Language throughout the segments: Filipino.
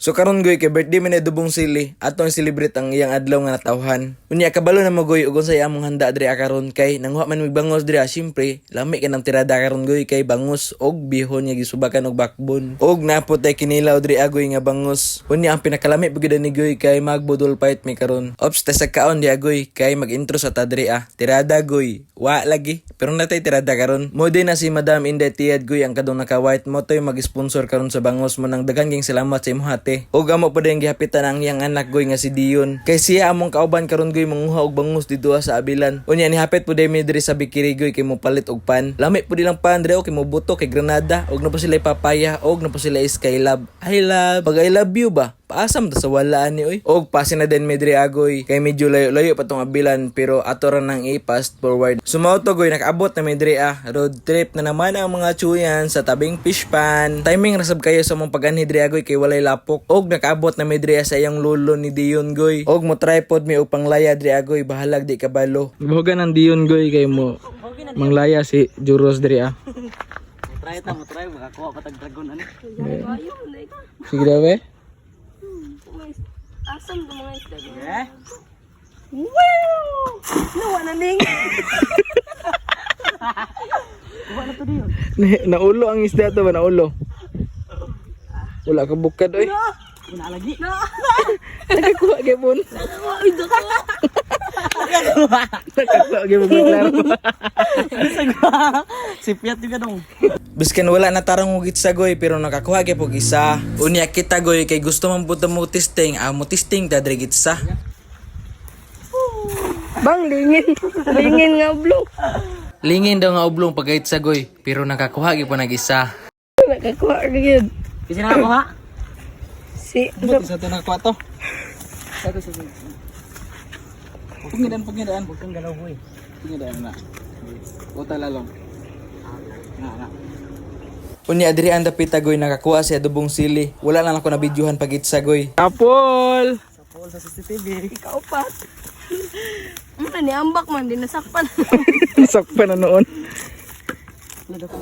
So karon goy kay birthday man ni Dubong Sili, atong celebrate ang iyang adlaw nga natawhan. Unya kabalo na mo goy ug unsay among handa diri karon kay nanghuwa man mig bangos diri syempre, lami ka ng tirada karon goy kay bangus og bihon nga gisubakan og bakbon. Og naputay kinilaw diri agoy nga bangus. Unya ang pinakalami pagid ni goy kay magbudol fight mi karon. Ops ta sa kaon di agoy kay mag-intro sa ta diri Tirada goy. Wa lagi, pero natay tirada karon. Mo din na si Madam Inday Tiad goy ang kadong naka-white mo toy mag-sponsor karon sa bangus mo nang daghang ging salamat sa imong hati. Og amo pa din gihapitan ang iyang anak goy nga si Dion. Kay siya among kauban karon goy manguha og bangus didto sa abilan. Unya ni hapit po mi diri sa Bikiri goy kay mo palit og pan. Lami po dilang pan diri kay mo buto kay granada og na po sila papaya og na po sila Skylab. I love. Pag I love you ba? Paasam ta sa walaan ni oy. Og pasin na din medre agoy kay medyo layo-layo pa tong abilan pero ato ra nang i-fast forward. Sumaw to goy nakaabot na medre road trip na naman ang mga chuyan sa tabing fish pan. Timing rasab kayo sa mong pag-anhi diri agoy kay walay lapok. Og nakaabot na medre sa iyang lolo ni Dion goy. Og mo tripod mi og panglaya diri agoy bahalag di kabalo. Buhogan ang Dion goy kay mo manglaya si Juros diri Mo try makakuha pa tag dragon ani. Sige daw eh. Asam to mga isda. Eh? Wow! Nawa na ning. Kuha na to diyo. Naulo ang isda to ba naulo? Wala ka bukad oy. Ina lagi. Nakakuha gyapon. Ay dako. Nakakuha gyapon klaro. Sipiat juga dong. Biskan wala na tarang ugit sa goy pero nakakuha gyud og isa. Unya kita goy kay gusto man pud mo testing, mo testing ta diri gitsa. Bang lingin. Lingin nga blue. Lingin daw nga oblong pagait sa goy pero nakakuha gyud po nag-isa. Nakakuha gyud. Kasi na ako ha. Si Buti sa to nakakuha to. Sago sa. Pagidaan. Huwag kang galaw hoy. Pagidaan na. Uta lalong. Na. Unya diri ang dapita goy nakakuha si Dubong Sili. Wala lang ako na videohan pagitsa goy. Apol. Sa pool sa CCTV. ikaw pa. Ano ni ambak man din nasakpan. Sakpan na noon.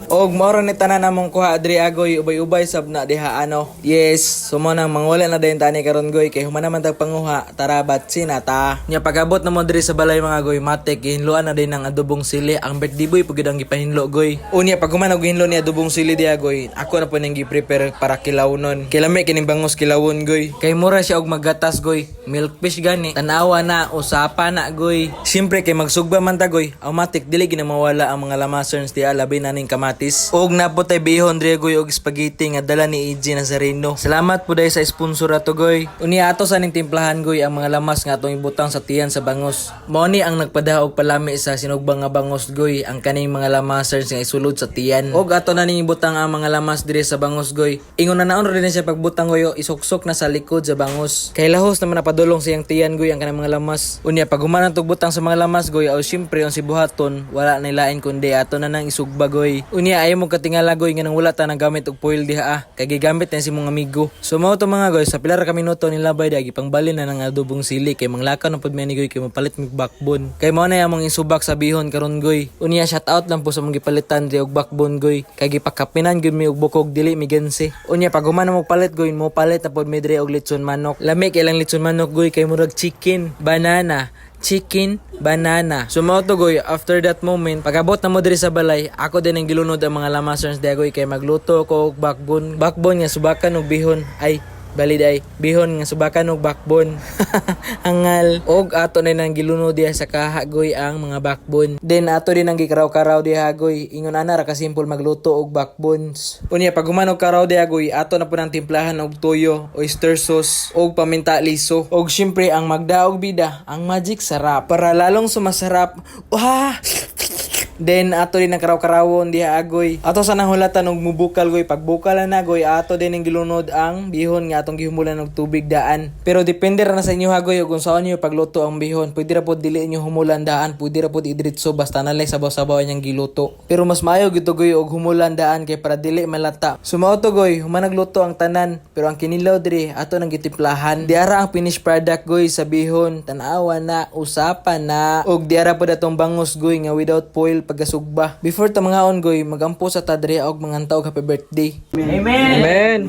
Og moro ni tanan namong kuha adri agoy ubay-ubay sab na diha ano. Yes, sumo nang mangwala na dayon tani karon goy kay human naman tag panguha tarabat sinata. Nya pagabot na mo diri sa balay mga goy matek hinluan na din ang Adobong Sili ang birthday boy pugid ang gipahinlo goy. Unya pag human og hinlo ni Adobong Sili diha goy, ako na po nang gi-prepare para kilawnon. Kilami kining bangos kilawon goy. Kay mura siya og maggatas goy. Milkfish gani. Tanawa na usapa na goy. Siyempre kay magsugba man ta goy, automatic dili gina mawala ang mga lamasons diha labi na ning kamatis. Og napotay bihon diri goy og spaghetti nga dala ni EJ Nazareno. Salamat po dai sa sponsor ato goy. Unya ato sa ning timplahan goy ang mga lamas nga atong ibutang sa tiyan sa bangos. Mao ni ang nagpadaha og palami sa sinugbang nga bangos goy ang kaning mga lamasers nga isulod sa tiyan. Og ato na ning ibutang ang mga lamas diri sa bangos goy. Ingon na naon rin siya pagbutang goy isuksok na sa likod sa bangos. Kay lahos naman napadulong siyang tiyan goy ang kanang mga lamas. Unya pag human tug butang sa mga lamas goy aw syempre ang si buhaton wala na lain kundi ato na nang isugba goy. Unya ayaw mo katingala goy nga nang wala ta nang gamit og foil diha kay gigamit na si mong amigo. So mao to mga goy sa pilar ka minuto nila bay dagi pangbalin na nang Adobong Sili kay manglakaw na pud mi goy kay mapalit mig backbone. Kay mao na among isubak sa bihon karon goy. Unya shout out lang po sa mong gipalitan di og backbone goy kay gipakapinan gyud mi og bukog dili mi gense. Unya pag human mo palit goy mo palit na pud mi diri og litson manok. Lami kay lang litson manok goy kay murag chicken, banana, chicken, banana. So mao to goy, after that moment, pagabot na mo diri sa balay, ako din ang gilunod ang mga lamasons di goy kay magluto ko og backbone. Backbone nga subakan og bihon. Ay, balid ay bihon nga subakan og backbone. Angal. Og ato na nang gilunod diha sa kaha goy ang mga backbone. Then ato din ang gikaraw-karaw diha goy. Ingon ana ra ka simple magluto og backbones. Unya pag humanog karaw diha goy, ato na po nang timplahan og toyo, oyster sauce og paminta liso. Og syempre ang magdaog bida, ang magic sarap. Para lalong sumasarap. Wah! Then ato din ang karaw-karawon diha agoy. Ato sa nahulatan og mubukal goy. Pag bukal na goy, ato din ang gilunod ang bihon nga atong gihumulan og tubig daan. Pero depende ra na sa inyo hagoy kung saan niyo pagluto ang bihon. Pwede ra pod dili inyo humulan daan, pwede ra pod idritso basta na lang sabaw-sabaw niyang giluto. Pero mas maayo gid goy og humulan daan kay para dili malata. Sumao to goy, human nagluto ang tanan, pero ang kinilaw diri ato nang gitimplahan. Diara ang finished product goy sa bihon. Tan-awa na, usapan na. Og diara pod atong bangus goy nga without foil pagkasugba. Before ta mga goy, magampo sa ta diri og mangantaw happy birthday. Amen.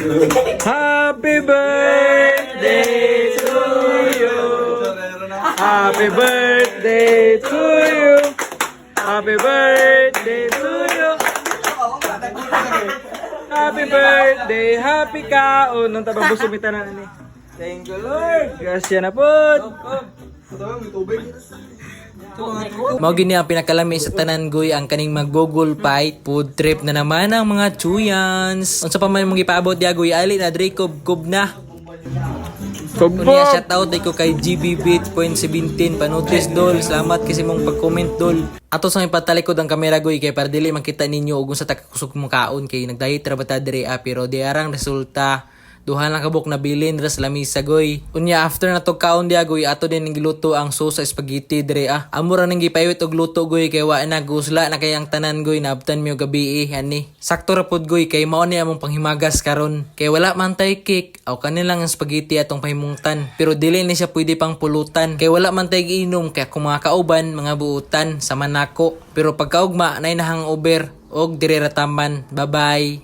Happy birthday to you. Happy birthday to you. Happy birthday to you. Happy birthday, happy kaon. Nung tabang busumita na ni. Thank you, Lord. Grasya na po. Mao gini ang pinakalami sa tanan goy ang kaning mag-Google fight food trip na naman ang mga chuyans. Unsa pa man mong ipaabot dia goy ali na dre kob na. Unya shout out ko kay GBBit.17 panotis dol. Salamat kasi mong pag-comment dol. Ato sa ipatalikod ang kamera goy kay para dili makita ninyo og unsa ta kakusog mong kaon kay nagdayet ra bata diri pero di arang resulta. Duha lang kabuk na bilin ras lamisa goy. Unya after na to kaon dia goy ato din giluto ang sauce sa spaghetti dire Amo ra nang gipayot og luto goy kay wa na gusla na kay ang tanan goy naabtan mi og gabi ani. Sakto ra pod goy kay mao ni among panghimagas karon. Kay wala man tay cake aw kanilang ang spaghetti atong pahimungtan. Pero dili ni siya pwede pang pulutan kay wala man tay giinom kay kung mga kauban mga buutan sa manako. Pero pagkaugma nay na hangover og dire ra taman. Bye bye.